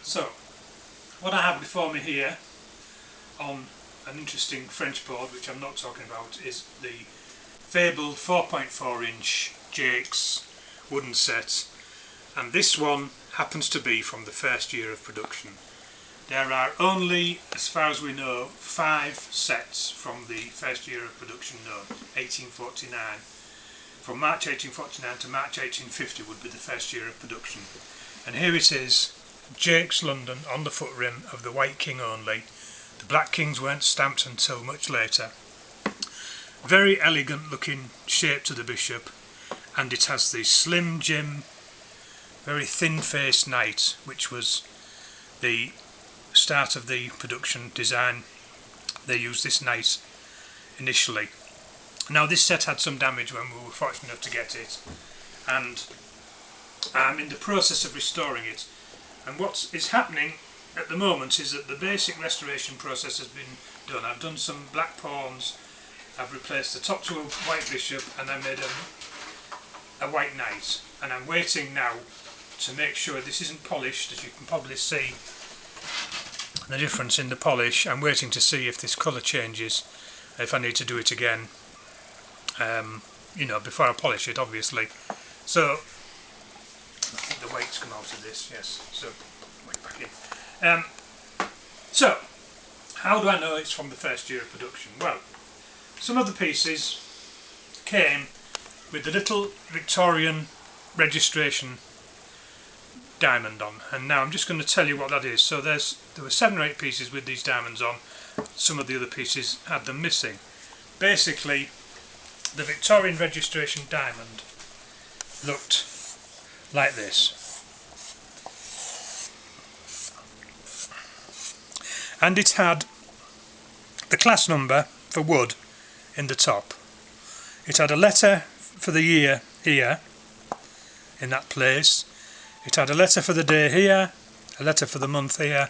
So, what I have before me here on an interesting French board, which I'm not talking about, is the fabled 4.4-inch Jaques wooden set, and this one happens to be from the first year of production. There are only, as far as we know, 5 sets from the first year of production known, 1849. From March 1849 to March 1850 would be the first year of production. And here it is, Jaques London on the foot rim of the White King only. The Black Kings weren't stamped until much later. Very elegant looking shape to the bishop, and it has the slim Jim, very thin faced knight, which was the start of the production design. They used this knight initially. Now this set had some damage when we were fortunate enough to get it, and I'm in the process of restoring it. And what is happening at the moment is that the basic restoration process has been done. I've done some black pawns, I've replaced the top to a white bishop, and I made a white knight. And I'm waiting now to make sure this isn't polished, as you can probably see the difference in the polish. I'm waiting to see if this colour changes, if I need to do it again, you know, before I polish it, obviously. So I think the weight's come out of this, yes, so weight back in. So how do I know it's from the first year of production? Well, some of the pieces came with the little Victorian registration diamond on, and now I'm just going to tell you what that is. So there were 7 or 8 pieces with these diamonds on. Some of the other pieces had them missing. Basically, the Victorian registration diamond looked like this, and it had the class number for wood in the top. It had a letter for the year here in that place. It had a letter for the day here, a letter for the month here,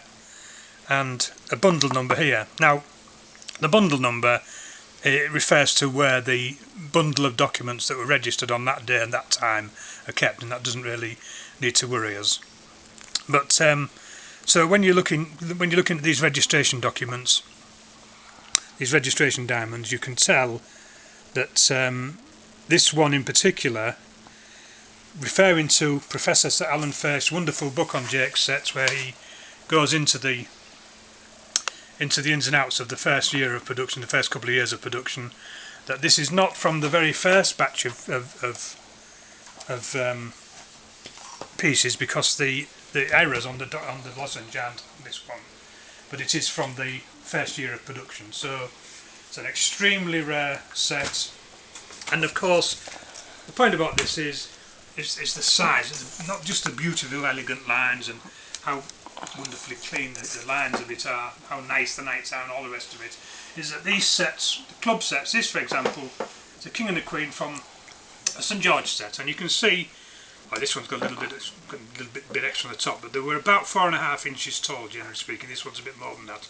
and a bundle number here. Now the bundle number, it refers to where the bundle of documents that were registered on that day and that time are kept, and that doesn't really need to worry us. But so when you're looking at these registration documents, these registration diamonds, you can tell that this one in particular, referring to Professor Sir Alan Fair's wonderful book on Jaques sets, where he goes into the ins and outs of the first year of production, the first couple of years of production, that this is not from the very first batch of pieces, because the errors on the lozenge aren't on this one, but it is from the first year of production. So it's an extremely rare set, and of course the point about this is the size. It's not just the beautiful elegant lines and how wonderfully clean the lines of it are, how nice the knights are and all the rest of it, is that these sets, the club sets, this for example, is a king and a queen from a St George set, and you can see, well, this one's got a little bit extra on the top, but they were about 4.5 inches tall, generally speaking. This one's a bit more than that,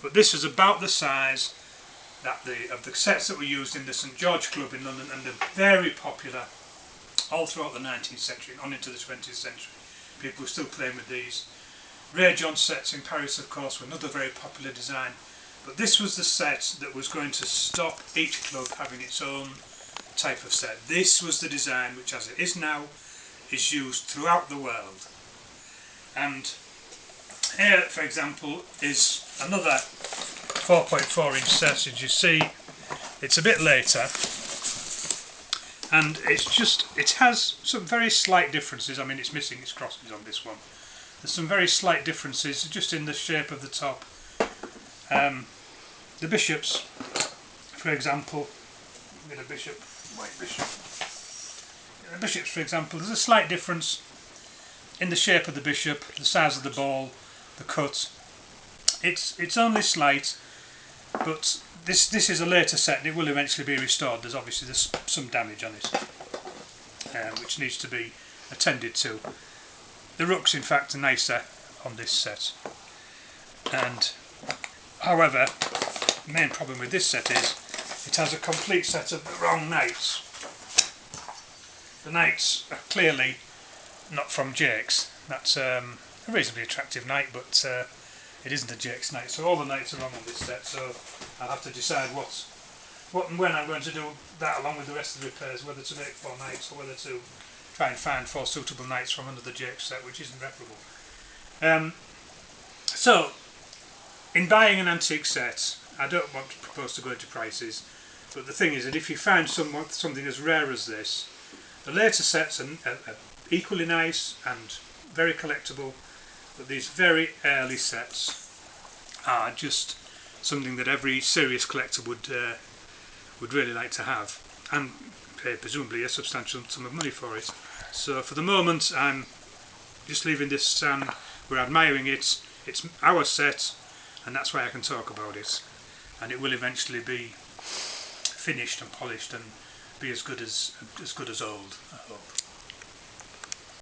but this is about the size that of the sets that were used in the St George Club in London, and they're very popular all throughout the 19th century and on into the 20th century. People were still playing with these. Ray John sets in Paris, of course, were another very popular design, but this was the set that was going to stop each club having its own type of set. This was the design which, as it is now, is used throughout the world. And here, for example, is another 4.4-inch set. As you see, it's a bit later, and it has some very slight differences. I mean, it's missing its crosses on this one. There's some very slight differences just in the shape of the top. The bishops, for example, with a bishop, white bishop. The bishops, for example, there's a slight difference in the shape of the bishop, the size of the ball, the cut. It's only slight, but this is a later set and it will eventually be restored. There's some damage on it, which needs to be attended to. The rooks, in fact, are nicer on this set, and however, the main problem with this set is it has a complete set of the wrong knights. The knights are clearly not from Jaques. That's a reasonably attractive knight, but it isn't a Jaques knight. So all the knights are wrong on this set, so I'll have to decide what and when I'm going to do that along with the rest of the repairs, whether to make 4 knights or whether to try and find 4 suitable knights from under the Jaques set, which isn't reparable. So, in buying an antique set, I don't want to propose to go into prices, but the thing is that if you find something as rare as this, the later sets are equally nice and very collectible, but these very early sets are just something that every serious collector would really like to have, and pay presumably a substantial sum of money for it. So for the moment I'm just leaving this stand, we're admiring it, it's our set, and that's why I can talk about it, and it will eventually be finished and polished and be as good as old, I hope.